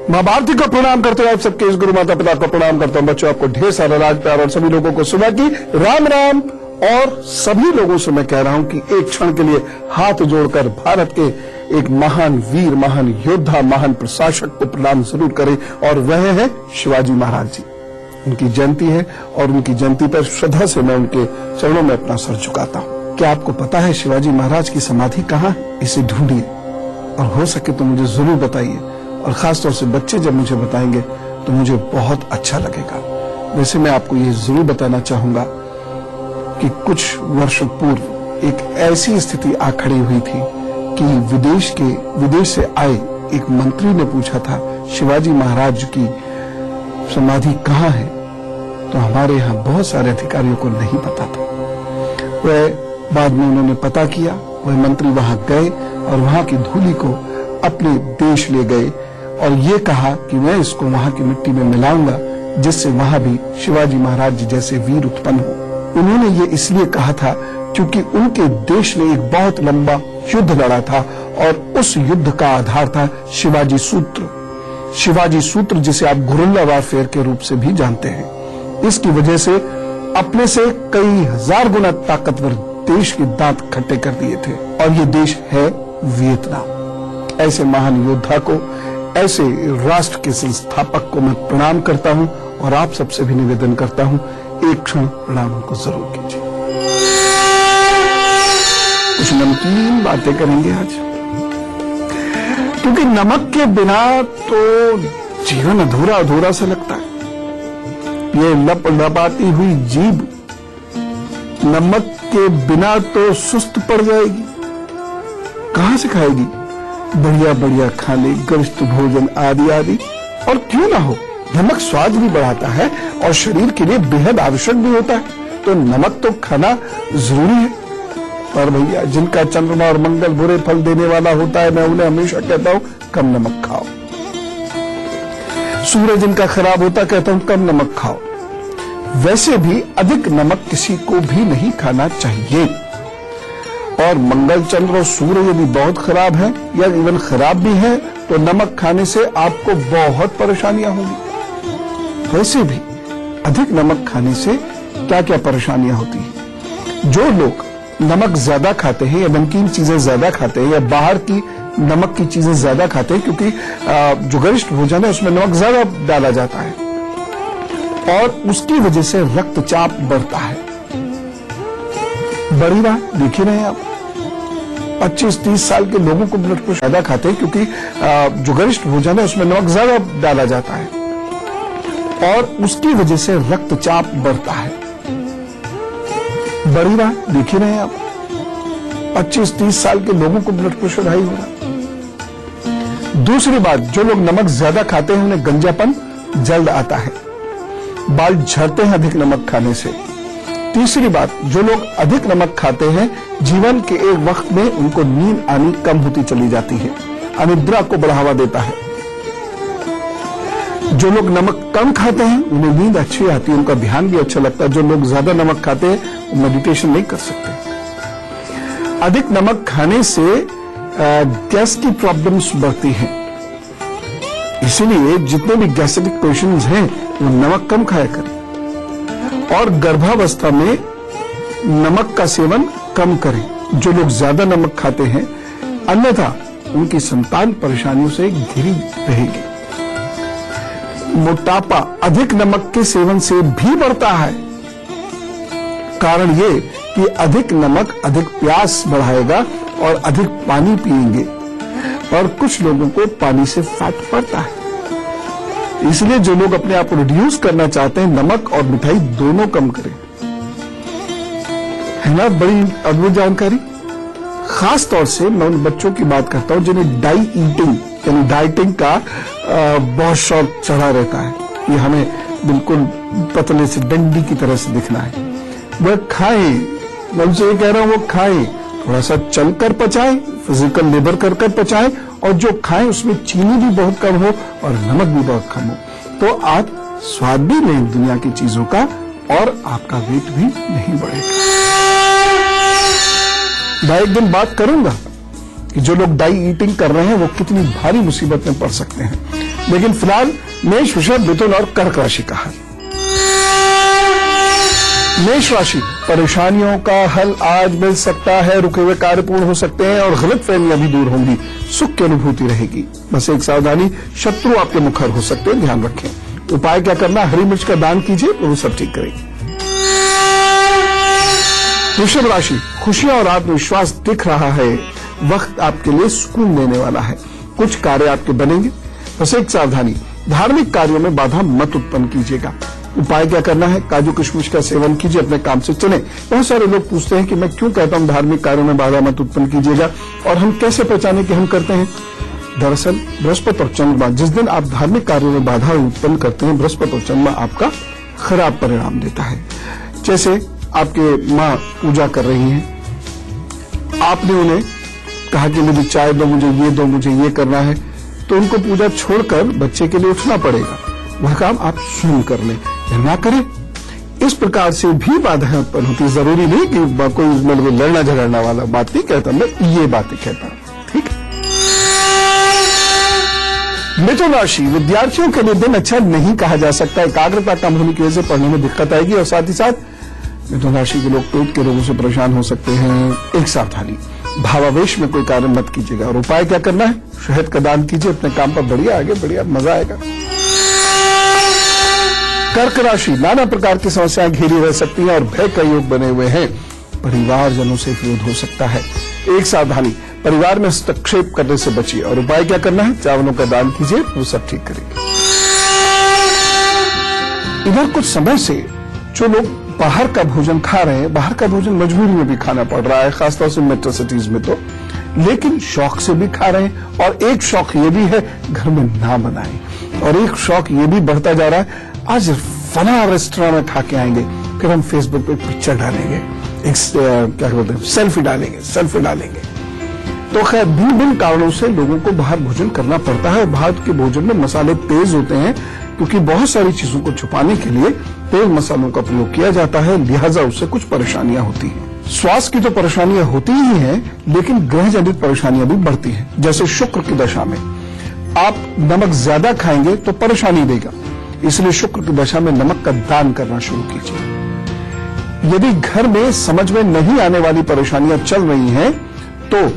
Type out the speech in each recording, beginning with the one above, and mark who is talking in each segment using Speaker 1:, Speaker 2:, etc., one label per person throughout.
Speaker 1: मां भारती को प्रणाम करते हुए आप सबके इस गुरु माता पिता को प्रणाम करता हूं। बच्चों, आपको ढेर सारा राज प्यार और सभी लोगों को सुबह की राम राम। और सभी लोगों से मैं कह रहा हूं कि एक क्षण के लिए हाथ जोड़कर भारत के एक महान वीर, महान योद्धा, महान प्रशासक को प्रणाम जरूर करें, और वह है शिवाजी महाराज जी। उनकी जयंती है और उनकी जयंती पर श्रद्धा से मैं उनके चरणों में अपना सर झुकाता हूं। क्या आपको पता है शिवाजी महाराज की समाधि कहाँ है? इसे ढूंढिए और हो सके तो मुझे जरूर बताइए, और खासतौर से बच्चे जब मुझे बताएंगे तो मुझे बहुत अच्छा लगेगा। वैसे मैं आपको ये जरूर बताना चाहूंगा कि कुछ वर्षों पूर्व एक ऐसी स्थिति आ खड़ी हुई थी कि विदेश से आए एक मंत्री ने पूछा था शिवाजी महाराज की समाधि कहाँ है, तो हमारे यहाँ बहुत सारे अधिकारियों को नहीं पता था। वह बाद में उन्होंने पता किया, वह मंत्री वहां गए और वहां की धूलि को अपने देश ले गए और ये कहा कि मैं इसको वहां की मिट्टी में मिलाऊंगा जिससे वहां भी शिवाजी महाराज जी जैसे वीर उत्पन्न हो। उन्होंने ये इसलिए कहा था क्योंकि उनके देश ने एक बहुत लंबा युद्ध लड़ा था और उस युद्ध का आधार था शिवाजी सूत्र। शिवाजी सूत्र जिसे आप गुरिल्ला वारफेयर के रूप से भी जानते हैं। इसकी वजह से अपने से कई हजार गुना ताकतवर देश के दांत खट्टे कर दिए थे, और ये देश है वियतनाम। ऐसे महान योद्धा को, ऐसे राष्ट्र के संस्थापक को मैं प्रणाम करता हूं, और आप सबसे भी निवेदन करता हूं एक क्षण प्रणाम को जरूर कीजिए। कुछ नमकीन बातें करेंगे आज, क्योंकि नमक के बिना तो जीवन अधूरा अधूरा सा लगता है। ये लप लपाती हुई जीभ नमक के बिना तो सुस्त पड़ जाएगी, कहां से खाएगी बढ़िया बढ़िया खाने, गरिष्ठ भोजन आदि आदि। और क्यों ना हो, नमक स्वाद भी बढ़ाता है और शरीर के लिए बेहद आवश्यक भी होता है, तो नमक तो खाना जरूरी है। पर भैया, जिनका चंद्रमा और मंगल बुरे फल देने वाला होता है, मैं उन्हें हमेशा कहता हूं कम नमक खाओ। सूरज जिनका खराब होता, कहता हूं कम नमक खाओ। वैसे भी अधिक नमक किसी को भी नहीं खाना चाहिए, और मंगल, चंद्र और सूर्य यदि बहुत खराब है या इवन खराब भी है तो नमक खाने से आपको बहुत परेशानियां होंगी। वैसे भी अधिक नमक खाने से क्या क्या परेशानियां होती हैं। जो लोग नमक ज्यादा खाते हैं या नमकीन चीजें ज्यादा खाते हैं या बाहर की नमक की चीजें ज्यादा खाते हैं, क्योंकि जो गरिष्ठ भोजन है उसमें नमक ज्यादा डाला जाता है, और उसकी वजह से रक्तचाप बढ़ता है। बढ़ी रहा, देख ही रहे हैं आप, 25-30 साल के लोगों को ब्लड प्रेशर ज्यादा खाते हैं, क्योंकि जो गरिष्ठ भोजन है उसमें नमक ज्यादा डाला जाता है, और उसकी वजह से रक्तचाप बढ़ता है। बढ़ी रहा, देख ही रहे हैं आप, 25-30 साल के लोगों को ब्लड प्रेशर हाई हो रहा। दूसरी बात, जो लोग नमक ज्यादा खाते हैं उन्हें गंजापन जल्द आता है, बाल झड़ते हैं अधिक नमक खाने से। तीसरी बात, जो लोग अधिक नमक खाते हैं जीवन के एक वक्त में उनको नींद आनी कम होती चली जाती है, अनिद्रा को बढ़ावा देता है। जो लोग नमक कम खाते हैं उन्हें नींद अच्छी आती है, उनका ध्यान भी अच्छा लगता है। जो लोग ज्यादा नमक खाते हैं वो मेडिटेशन नहीं कर सकते। अधिक नमक खाने से गैस की प्रॉब्लम्स बढ़ती हैं, इसीलिए जितने भी गैस्ट्रिक पेशेंट्स हैं वो नमक कम खाया करें, और गर्भावस्था में नमक का सेवन कम करें जो लोग ज्यादा नमक खाते हैं, अन्यथा उनकी संतान परेशानियों से घिरी रहेगी। मोटापा अधिक नमक के सेवन से भी बढ़ता है। कारण ये कि अधिक नमक अधिक प्यास बढ़ाएगा और अधिक पानी पिएंगे, और कुछ लोगों को पानी से फैट पड़ता है। इसलिए जो लोग अपने आप को रिड्यूस करना चाहते हैं, नमक और मिठाई दोनों कम करें। है ना बड़ी अद्भुत जानकारी। खास तौर से मैं उन बच्चों की बात करता हूं जिन्हें ईटिंग यानी डाइटिंग का बहुत शौक चढ़ा रहता है, ये हमें बिल्कुल पतले से डंडी की तरह से दिखना है। वह खाएं, मैं उनसे ये कह रहा हूं वो खाएं, थोड़ा सा चलकर पचाएं, फिजिकल लेबर कर पचाएं, और जो खाएं उसमें चीनी भी बहुत कम हो और नमक भी बहुत कम हो, तो आप स्वाद भी लें दुनिया की चीजों का, और आपका वेट भी नहीं बढ़ेगा। मैं एक दिन बात करूंगा कि जो लोग डाई ईटिंग कर रहे हैं वो कितनी भारी मुसीबत में पड़ सकते हैं। लेकिन फिलहाल मेष, वृषभ, मिथुन और कर्क राशि का हाल। मेष राशि, परेशानियों का हल आज मिल सकता है, रुके हुए कार्य पूर्ण हो सकते हैं और गलतफहमियां भी दूर होंगी, सुख की अनुभूति रहेगी। बस एक सावधानी, शत्रु आपके मुखर हो सकते हैं, ध्यान रखें। उपाय क्या करना, हरी मिर्च का दान कीजिए, वो सब ठीक करेगी। वृषभ राशि, खुशियां और आत्मविश्वास दिख रहा है, वक्त आपके लिए सुकून देने वाला है, कुछ कार्य आपके बनेंगे। बस एक सावधानी, धार्मिक कार्यों में बाधा मत उत्पन्न कीजिएगा। उपाय क्या करना है, काजू किशमिश का सेवन कीजिए, अपने काम से चले। बहुत सारे लोग पूछते हैं कि मैं क्यों कहता हूं धार्मिक कार्यों में बाधा मत उत्पन्न कीजिएगा, और हम कैसे पहचाने कि हम करते हैं। दरअसल बृहस्पति और चंद्रमा, जिस दिन आप धार्मिक कार्यों में बाधा उत्पन्न करते हैं, बृहस्पति और चंद्रमा आपका खराब परिणाम देता है। जैसे आपके माँ पूजा कर रही हैं, आपने उन्हें कहा कि मुझे चाय दो, मुझे ये दो, मुझे ये करना है, तो उनको पूजा छोड़कर बच्चे के लिए उठना पड़ेगा। वह काम आप स्वयं कर लें या ना करें। इस प्रकार से भी बाधाएं उत्पन्न होती है। जरूरी नहीं कि कोई मतलब लड़ना झगड़ना वाला बात नहीं कहता, मैं ये बातें कहता हूं, ठीक है। मिथुन राशि, विद्यार्थियों के लिए दिन अच्छा नहीं कहा जा सकता। एकाग्रता कम होने की वजह से पढ़ने में दिक्कत आएगी और साथ ही साथ मिथुन राशि के लोग पेट के रोगों से परेशान हो सकते हैं। एक सावधानी, भावावेश में कोई कार्य मत कीजिएगा। और उपाय क्या करना है, शहद का दान कीजिए, अपने काम पर बढ़िया आगे बढ़िया, मजा आएगा। कर्क राशि, नाना प्रकार की समस्याएं घेरी रह सकती हैं और भय का योग बने हुए हैं, परिवारजनों से विरोध हो सकता है। एक सावधानी, परिवार में हस्तक्षेप करने से बचिए। और उपाय क्या करना है, चावलों का दान कीजिए, वो सब ठीक करेंगे। इधर कुछ समय से जो लोग बाहर का भोजन खा रहे हैं, बाहर का भोजन मजबूरी में भी खाना पड़ रहा है, खासतौर से मेट्रो सिटीज में तो, लेकिन शौक से भी खा रहे हैं। और एक शौक ये भी है, घर में ना बनाएं। और एक शौक ये भी बढ़ता जा रहा है, आज फला रेस्टोरेंट में खा के आएंगे, फिर हम फेसबुक पे पिक्चर डालेंगे, क्या बोलते हैं, सेल्फी डालेंगे। तो खैर भिन्न भिन्न कारणों से लोगों को बाहर भोजन करना पड़ता है। और बाहर के भोजन में मसाले तेज होते हैं, क्योंकि बहुत सारी चीजों को छुपाने के लिए तेज मसालों का प्रयोग किया जाता है, लिहाजा उससे कुछ परेशानियां होती हैं। स्वास्थ्य की तो परेशानियां होती ही हैं, लेकिन ग्रह जनित परेशानियां भी बढ़ती हैं। जैसे शुक्र की दशा में आप नमक ज्यादा खाएंगे तो परेशानी देगा, इसलिए शुक्र की दशा में नमक का दान करना शुरू कीजिए। यदि घर में समझ में नहीं आने वाली परेशानियां चल रही हैं, तो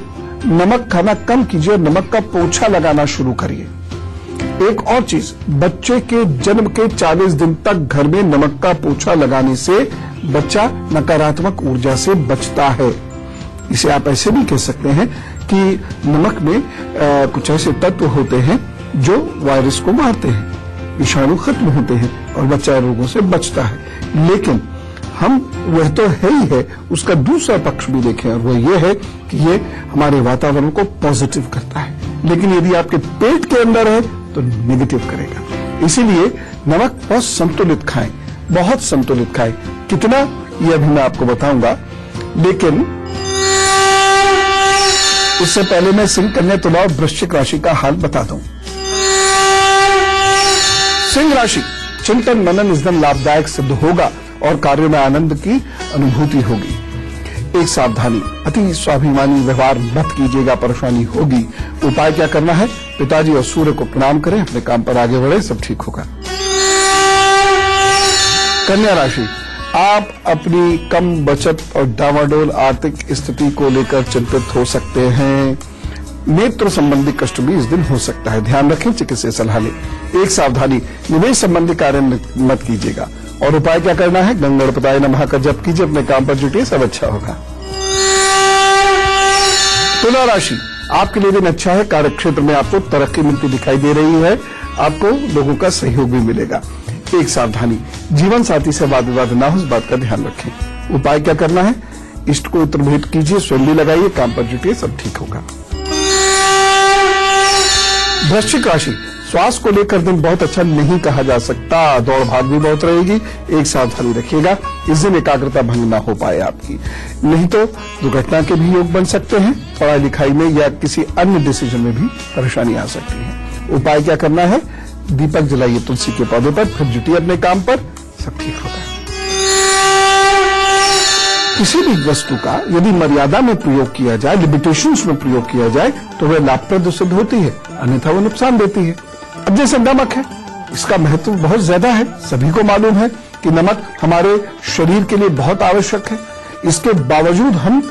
Speaker 1: नमक खाना कम कीजिए और नमक का पोछा लगाना शुरू करिए। एक और चीज, बच्चे के जन्म के 40 दिन तक घर में नमक का पोछा लगाने से बच्चा नकारात्मक ऊर्जा से बचता है। इसे आप ऐसे भी कह सकते हैं कि नमक में कुछ ऐसे तत्व होते हैं जो वायरस को मारते हैं, विषाणु खत्म होते हैं और बच्चा रोगों से बचता है। लेकिन हम वह तो है ही है, उसका दूसरा पक्ष भी देखें, और वह यह है कि ये हमारे वातावरण को पॉजिटिव करता है। लेकिन यदि आपके पेट के अंदर है तो नेगेटिव करेगा। इसीलिए नमक बहुत संतुलित खाएं, बहुत संतुलित खाएं। कितना, ये अभी मैं आपको बताऊंगा, लेकिन इससे पहले मैं सिंह, कन्या, तुला और वृश्चिक राशि का हाल बता दूं। सिंह राशि, चिंतन मनन इस दिन लाभदायक सिद्ध होगा और कार्यों में आनंद की अनुभूति होगी। एक सावधानी, अति स्वाभिमानी व्यवहार मत कीजिएगा, परेशानी होगी। उपाय क्या करना है, पिताजी और सूर्य को प्रणाम करें, अपने काम पर आगे बढ़े, सब ठीक होगा। कन्या राशि, आप अपनी कम बचत और डावाडोल आर्थिक स्थिति को लेकर चिंतित हो सकते हैं। नेत्र संबंधी कष्ट भी इस दिन हो सकता है, ध्यान रखें, चिकित्सीय सलाह लें। एक सावधानी, निवेश संबंधी कार्य मत कीजिएगा। और उपाय क्या करना है, गंगणपताय नमः का जप कीजिए, अपने काम पर जुटिए, सब अच्छा होगा। तुला राशि, आपके लिए दिन अच्छा है, कार्यक्षेत्र में आपको तरक्की मिलती दिखाई दे रही है, आपको लोगों का सहयोग भी मिलेगा। एक सावधानी, जीवन साथी से वाद विवाद ना हो, इस बात का ध्यान रखें। उपाय क्या करना है, इष्ट को इत्र भेंट कीजिए, स्वयं भी लगाइए, काम पर जुटिए, सब ठीक होगा। वृश्चिक राशि, स्वास्थ्य को लेकर दिन बहुत अच्छा नहीं कहा जा सकता, दौड़ भाग भी बहुत रहेगी, एक सावधानी रखिएगा, इस दिन एकाग्रता भंग ना हो पाए आपकी, नहीं तो दुर्घटना के भी योग बन सकते हैं, पढ़ाई लिखाई में या किसी अन्य डिसीजन में भी परेशानी आ सकती है। उपाय क्या करना है, दीपक जलाइए तुलसी के पौधे पर, फिर जुटिए अपने काम पर, सब ठीक होगा। किसी भी वस्तु का यदि मर्यादा में प्रयोग किया जाए, लिमिटेशंस में प्रयोग किया जाए, तो वह लाभप्रद सिद्ध होती है, अन्यथा वो नुकसान देती है। अब जैसे नमक है, इसका महत्व बहुत ज्यादा है। सभी को मालूम है कि नमक हमारे शरीर के लिए बहुत आवश्यक है। इसके बावजूद हम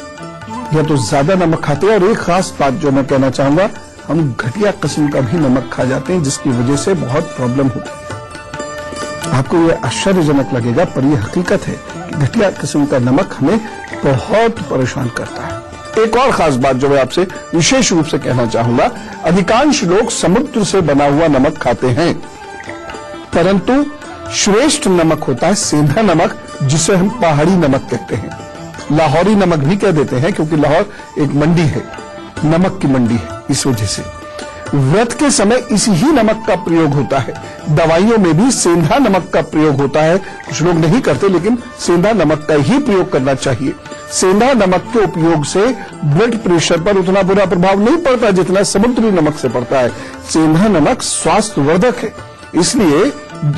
Speaker 1: या तो ज्यादा नमक खाते हैं, और एक खास बात जो मैं कहना चाहूंगा, हम घटिया किस्म का भी नमक खा जाते हैं, जिसकी वजह से बहुत प्रॉब्लम होती है। आपको यह आश्चर्यजनक लगेगा, पर यह हकीकत है कि घटिया किस्म का नमक हमें बहुत परेशान करता है। एक और खास बात जो मैं आपसे विशेष रूप से कहना चाहूंगा, अधिकांश लोग समुद्र से बना हुआ नमक खाते हैं, परंतु श्रेष्ठ नमक होता है सेंधा नमक, जिसे हम पहाड़ी नमक कहते हैं। लाहौरी नमक भी कह देते हैं, क्योंकि लाहौर एक मंडी है, नमक की मंडी है। इस वजह से व्रत के समय इसी ही नमक का प्रयोग होता है। दवाइयों में भी सेंधा नमक का प्रयोग होता है। कुछ लोग नहीं करते, लेकिन सेंधा नमक का ही प्रयोग करना चाहिए। सेंधा नमक के उपयोग से ब्लड प्रेशर पर उतना बुरा प्रभाव नहीं पड़ता जितना समुद्री नमक से पड़ता है। सेंधा नमक स्वास्थ्यवर्धक है, इसलिए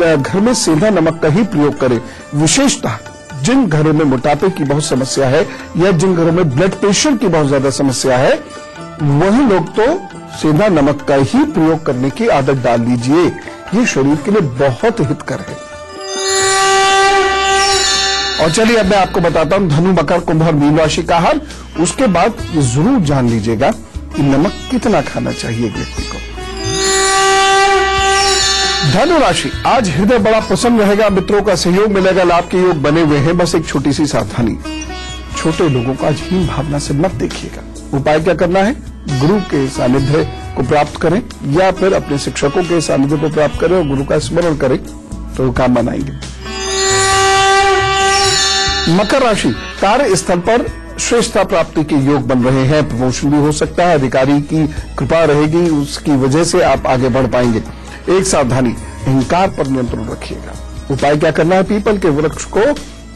Speaker 1: घर में सेंधा नमक का ही प्रयोग करें। विशेषतः जिन घरों में मोटापे की बहुत समस्या है, या जिन घरों में ब्लड प्रेशर की बहुत ज्यादा समस्या है, वही लोग तो सेंधा नमक का ही प्रयोग करने की आदत डाल लीजिए। ये शरीर के लिए बहुत हितकर है। और चलिए अब मैं आपको बताता हूं धनु, मकर, कुंभ और मीन राशि का हाल। उसके बाद ये जरूर जान लीजिएगा कि नमक कितना खाना चाहिए एक व्यक्ति को। धनु राशि, आज हृदय बड़ा प्रसन्न रहेगा, मित्रों का सहयोग मिलेगा, लाभ के योग बने हुए हैं। बस एक छोटी सी सावधानी, छोटे लोगों को आज हीन भावना से मत देखिएगा। उपाय क्या करना है, गुरु के सानिध्य को प्राप्त करें, या फिर अपने शिक्षकों के सानिध्य को प्राप्त करें और गुरु का स्मरण करें, तो काम बनाएंगे। मकर राशि, कार्य स्थल पर श्रेष्ठता प्राप्ति के योग बन रहे हैं। प्रमोशन भी हो सकता है, अधिकारी की कृपा रहेगी, उसकी वजह से आप आगे बढ़ पाएंगे। एक सावधानी, अहंकार पर नियंत्रण रखिएगा। उपाय क्या करना है, पीपल के वृक्ष को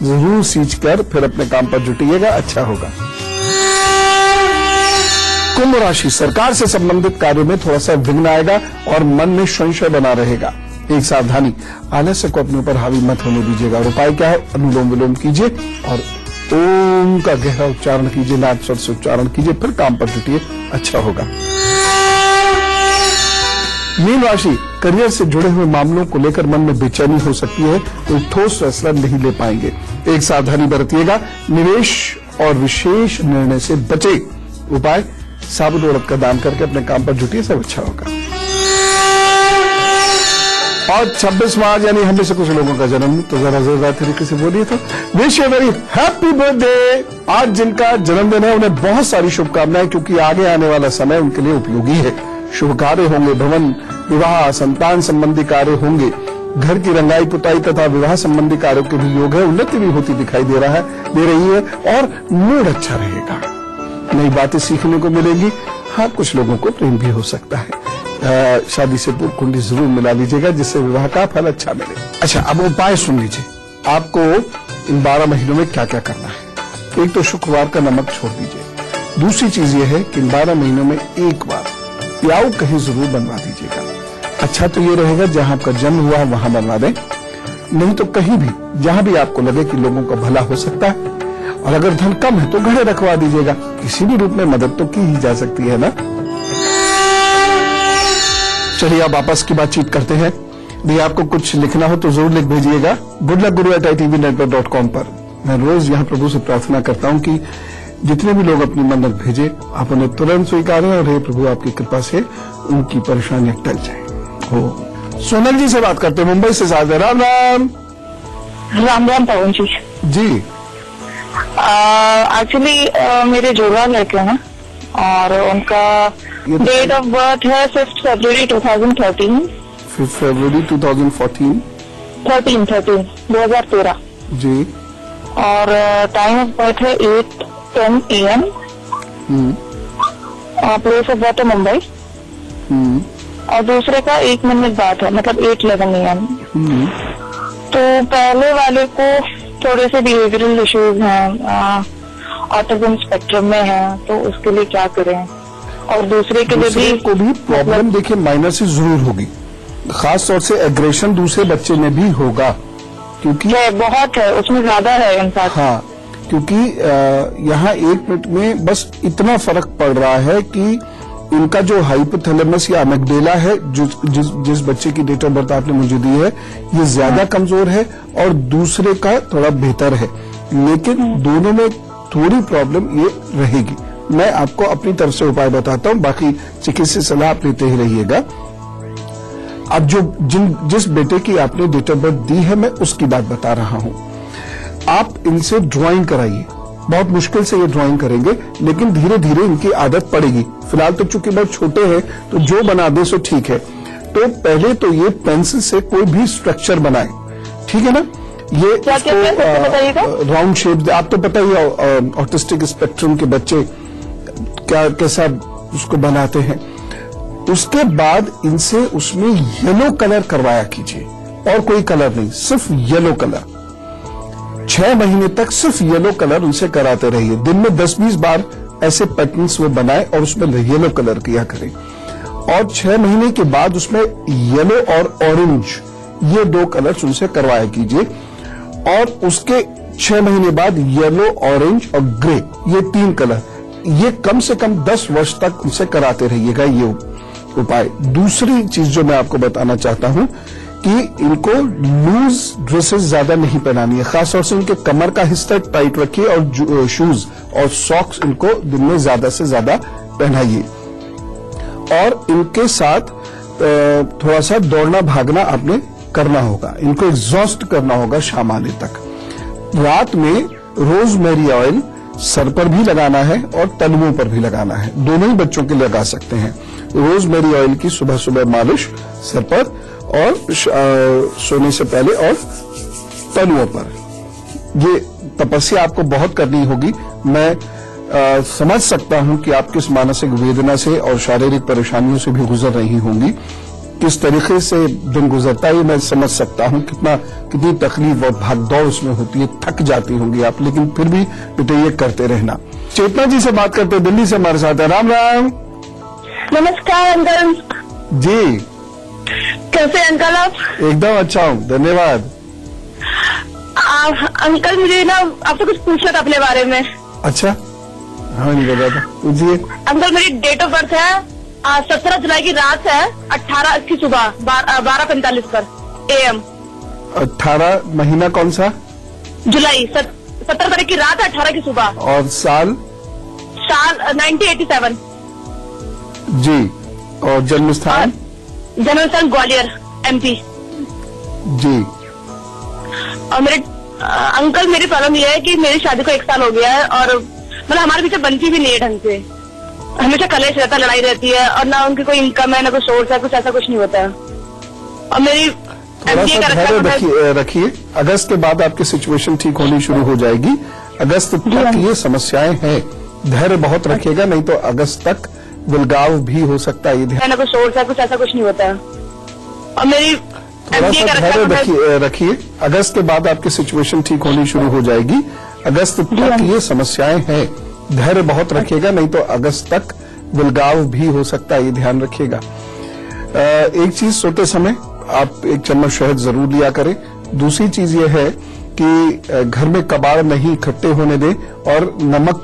Speaker 1: जरूर सींचकर फिर अपने काम पर जुटिएगा, अच्छा होगा। कुंभ राशि, सरकार से संबंधित कार्यों में थोड़ा सा विघ्न आएगा और मन में संशय बना रहेगा। एक सावधानी, आलस्य को अपने ऊपर हावी मत होने दीजिएगा। और उपाय क्या है, अनुलोम विलोम कीजिए और ओम का गहरा उच्चारण कीजिए, नाद स्वर से उच्चारण कीजिए, फिर काम पर जुटिए, अच्छा होगा। मीन राशि, करियर से जुड़े हुए मामलों को लेकर मन में बेचैनी हो सकती है, कोई ठोस फैसला नहीं ले पाएंगे। एक सावधानी बरतिएगा, निवेश और विशेष निर्णय से बचे। उपाय, साबुत उड़द का दान करके अपने काम पर जुटिए, सब अच्छा होगा। और 26 मार्च यानी हम में से कुछ लोगों का जन्म, तो जरा जोरदार तरीके से बोलिए तो wish you very happy birthday. आज जिनका जन्मदिन है उन्हें बहुत सारी शुभकामनाएं, क्योंकि आगे आने वाला समय उनके लिए उपयोगी है। शुभ कार्य होंगे, भवन विवाह संतान संबंधी कार्य होंगे, घर की रंगाई पुताई तथा विवाह संबंधी कार्यों के भी योग है। उन्नति भी होती दिखाई दे रही है और मूड अच्छा रहेगा, नई बातें सीखने को मिलेंगी। हाँ, कुछ लोगों को प्रेम भी हो सकता है। शादी से पूर्व कुंडली जरूर मिला लीजिएगा, जिससे विवाह का फल अच्छा मिले। अच्छा, अब उपाय सुन लीजिए, आपको इन 12 महीनों में क्या क्या करना है। एक तो शुक्रवार का नमक छोड़ दीजिए। दूसरी चीज ये है कि इन 12 महीनों में एक बार प्याऊ कहीं जरूर बनवा दीजिएगा। अच्छा तो ये रहेगा जहां आपका जन्म हुआ है वहां बनवा दें, नहीं तो कहीं भी जहां भी आपको लगे कि लोगों का भला हो सकता है। और अगर धन कम है तो घड़े रखवा दीजिएगा, किसी भी रूप में मदद तो की ही जा सकती है ना। चलिए अब आपस की बातचीत करते हैं। यदि आपको कुछ लिखना हो तो जरूर लिख भेजिएगा goodluckguru@itvnetwork.com पर। मैं रोज यहाँ प्रभु से प्रार्थना करता हूँ कि जितने भी लोग अपनी मन्नत भेजे आप उन्हें तुरंत स्वीकारें, और हे प्रभु आपकी कृपा से उनकी परेशानियां टल जाए। हो सोनल जी से बात करते हैं, मुंबई से साथ है। राम राम।
Speaker 2: राम राम पवन जी।
Speaker 1: जी
Speaker 2: एक्चुअली मेरे जोड़ा लड़के हैं और उनका डेट ऑफ बर्थ है 5 फरवरी 2013।
Speaker 1: 5 फरवरी 2014।
Speaker 2: 2013
Speaker 1: जी।
Speaker 2: और टाइम ऑफ बर्थ है 8:10 AM। प्लेस ऑफ बर्थ है मुंबई। और दूसरे का 1 मिनट बाद है, मतलब 8:11 AM। तो पहले वाले को थोड़े से बिहेवियरल इश्यूज हैं, ऑटिज्म स्पेक्ट्रम में है, तो उसके लिए क्या करें। और दूसरे के लिए भी
Speaker 1: को भी प्रॉब्लम देखिए माइनर से जरूर होगी, खास तौर से एग्रेशन दूसरे बच्चे में भी होगा, क्योंकि
Speaker 2: बहुत है, उसमें ज्यादा है इनफैक्ट।
Speaker 1: हाँ, क्योंकि यहाँ 1 मिनट में बस इतना फर्क पड़ रहा है कि इनका जो हाइपोथैलेमस या अमिगडाला है, जिस बच्चे की डेट ऑफ बर्थ आपने मुझे दी है, ये ज्यादा कमजोर है और दूसरे का थोड़ा बेहतर है, लेकिन दोनों में थोड़ी प्रॉब्लम ये रहेगी। मैं आपको अपनी तरफ से उपाय बताता हूं, बाकी चिकित्सीय सलाह आप लेते ही रहिएगा। अब जिस बेटे की आपने डेट ऑफ बर्थ दी है, मैं उसकी बात बता रहा हूं। आप इनसे ड्राइंग कराइए, बहुत मुश्किल से ये ड्राइंग करेंगे, लेकिन धीरे धीरे इनकी आदत पड़ेगी। फिलहाल तो चूंकि बहुत छोटे हैं, तो जो बना दे सो ठीक है। तो पहले तो ये पेंसिल से कोई भी स्ट्रक्चर बनाए, ठीक है ना। ये राउंड शेप, आप तो पता ही है ऑटिस्टिक स्पेक्ट्रम के बच्चे कैसा उसको बनाते हैं। उसके बाद इनसे उसमें येलो कलर करवाया कीजिए, और कोई कलर नहीं, सिर्फ येलो कलर। 6 महीने तक सिर्फ येलो कलर उनसे कराते रहिए। दिन में 10-20 बार ऐसे पैटर्न्स वो बनाए और उसमें येलो कलर किया करें। और 6 महीने के बाद उसमें येलो और ऑरेंज, ये 2 कलर्स उनसे करवाया कीजिए। और उसके 6 महीने बाद येलो, ऑरेंज और ग्रे, ये 3 कलर, ये कम से कम 10 वर्ष तक उनसे कराते रहिएगा ये उपाय। दूसरी चीज जो मैं आपको बताना चाहता हूं कि इनको लूज ड्रेसेस ज्यादा नहीं पहनानी है, खासतौर से इनके कमर का हिस्सा टाइट रखिए और शूज और सॉक्स इनको दिन में ज्यादा से ज्यादा पहनाइए। और इनके साथ थोड़ा सा दौड़ना भागना आपने करना होगा, इनको एग्जॉस्ट करना होगा शाम आने तक। रात में रोजमेरी ऑयल सर पर भी लगाना है और तलवों पर भी लगाना है, दोनों ही बच्चों के लगा सकते हैं। रोजमेरी ऑयल की सुबह सुबह मालिश सर पर और सोने से पहले और तलुओं पर। ये तपस्या आपको बहुत करनी होगी। मैं समझ सकता हूं कि आप किस मानसिक वेदना से और शारीरिक परेशानियों से भी गुजर रही होंगी, किस तरीके से दिन गुजरता है मैं समझ सकता हूं, कितनी तकलीफ और भागदौड़ उसमें होती है, थक जाती होंगी आप, लेकिन फिर भी बेटे ये करते रहना। चेतना जी से बात करते हैं, दिल्ली से हमारे साथ है। राम राम।
Speaker 2: नमस्कार अंकल
Speaker 1: जी,
Speaker 2: कैसे अंकल आप?
Speaker 1: एकदम अच्छा हूँ, धन्यवाद।
Speaker 2: अंकल मुझे ना आपसे कुछ पूछना था अपने बारे में।
Speaker 1: अच्छा, हाँ नहीं बता था, पूछिए।
Speaker 2: अंकल मेरी डेट ऑफ बर्थ है 17 जुलाई की रात है 18 की सुबह 12:45 पर AM।
Speaker 1: 18 महीना कौन सा?
Speaker 2: जुलाई, 17 तारीख की रात है 18 की सुबह।
Speaker 1: और साल
Speaker 2: 1987
Speaker 1: जी। और जन्म स्थान?
Speaker 2: जन्म स्थान ग्वालियर MP
Speaker 1: जी।
Speaker 2: और मेरे अंकल मेरी प्रॉब्लम यह है कि मेरी शादी को 1 साल हो गया है और मतलब हमारे पीछे बनती भी नहीं है ढंग से, हमेशा कलेश रहता, लड़ाई रहती है और ना उनकी कोई इनकम है ना कोई सोर्स है, कुछ ऐसा कुछ नहीं होता है। और मेरी
Speaker 1: थोड़ा सा धैर्य रखिए, अगस्त के बाद आपकी सिचुएशन ठीक होनी शुरू हो जाएगी। अगस्त तक ये समस्याएं हैं, धैर्य बहुत रखिएगा, नहीं तो अगस्त तक विलगाव भी हो सकता है।
Speaker 2: ना कोई सोर्स है, कुछ ऐसा कुछ नहीं होता है। और मेरी
Speaker 1: थोड़ा सा धैर्य रखिए, अगस्त के बाद आपकी सिचुएशन ठीक होनी शुरू हो जाएगी। अगस्त तक ये समस्याएं हैं, धैर्य बहुत रखिएगा, नहीं तो अगस्त तक विलगाव भी हो सकता है, ये ध्यान रखिएगा। एक चीज सोते समय आप 1 चम्मच शहद जरूर लिया करें। दूसरी चीज ये है कि घर में कबाड़ नहीं इकट्ठे होने दें और नमक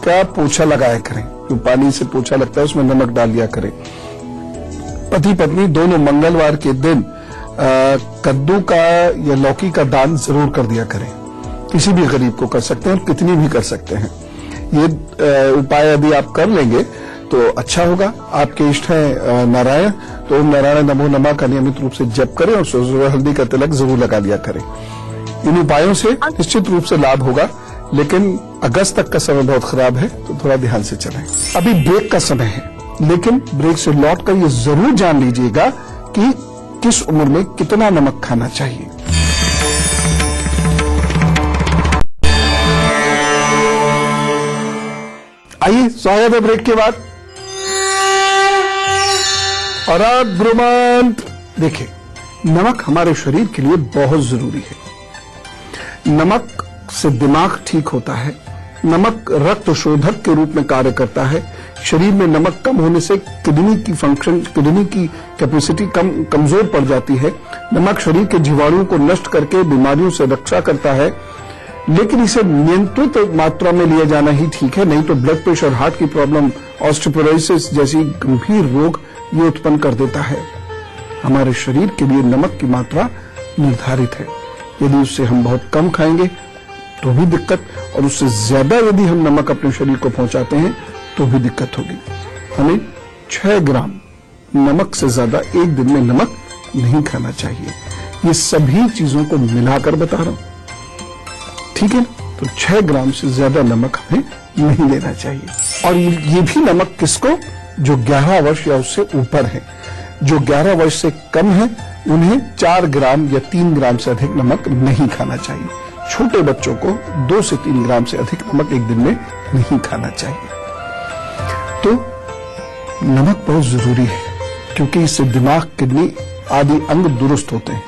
Speaker 1: का पोछा लगाया करें, जो पानी से पोछा लगता है उसमें नमक डाल लिया करें। पति पत्नी दोनों मंगलवार के दिन कद्दू का या लौकी का दान जरूर कर दिया करें। किसी भी गरीब को कर सकते हैं और कितनी भी कर सकते हैं। ये उपाय यदि आप कर लेंगे तो अच्छा होगा। आपके इष्ट हैं नारायण, तो ओम नारायण नमो नमः का नियमित रूप से जप करें और सुबह हल्दी का तिलक जरूर लगा लिया करें। इन उपायों से निश्चित रूप से लाभ होगा, लेकिन अगस्त तक का समय बहुत खराब है, तो थोड़ा ध्यान से चलें। अभी ब्रेक का समय है, लेकिन ब्रेक से लौटकर ये जरूर जान लीजिएगा कि किस उम्र में कितना नमक खाना चाहिए। आइए, स्वागत है ब्रेक के बाद। और अब ब्रह्मांड देखिए, नमक हमारे शरीर के लिए बहुत जरूरी है। नमक से दिमाग ठीक होता है, नमक रक्त शोधक के रूप में कार्य करता है। शरीर में नमक कम होने से किडनी की कैपेसिटी कमजोर पड़ जाती है। नमक शरीर के जीवाणुओं को नष्ट करके बीमारियों से रक्षा करता है। लेकिन इसे नियंत्रित मात्रा में लिया जाना ही ठीक है, नहीं तो ब्लड प्रेशर, हार्ट की प्रॉब्लम, ऑस्टियोपोरोसिस जैसी गंभीर रोग ये उत्पन्न कर देता है। हमारे शरीर के लिए नमक की मात्रा निर्धारित है। यदि उससे हम बहुत कम खाएंगे तो भी दिक्कत, और उससे ज्यादा यदि हम नमक अपने शरीर को पहुंचाते हैं तो भी दिक्कत होगी। हमें 6 ग्राम नमक से ज्यादा एक दिन में नमक नहीं खाना चाहिए। ये सभी चीजों को मिलाकर बता रहा हूं, ठीक है? तो 6 ग्राम से ज्यादा नमक हमें नहीं लेना चाहिए। और ये भी नमक किसको? जो 11 वर्ष या उससे ऊपर है। जो 11 वर्ष से कम है उन्हें 4 ग्राम या 3 ग्राम से अधिक नमक नहीं खाना चाहिए। छोटे बच्चों को 2 से 3 ग्राम से अधिक नमक एक दिन में नहीं खाना चाहिए। तो नमक बहुत जरूरी है, क्योंकि इससे दिमाग, किडनी आदि अंग दुरुस्त होते हैं।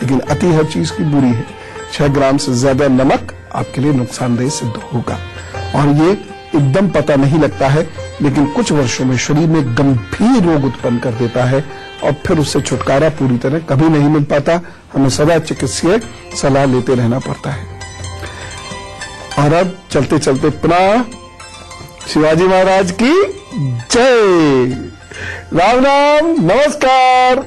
Speaker 1: लेकिन अति हर चीज की बुरी है। 6 ग्राम से ज्यादा नमक आपके लिए नुकसानदेह सिद्ध होगा, और ये एकदम पता नहीं लगता है, लेकिन कुछ वर्षों में शरीर में गंभीर रोग उत्पन्न कर देता है, और फिर उससे छुटकारा पूरी तरह कभी नहीं मिल पाता। हमें सदा चिकित्सकीय सलाह लेते रहना पड़ता है। और अब चलते चलते पुनः शिवाजी महाराज की जय। राम राम, नमस्कार।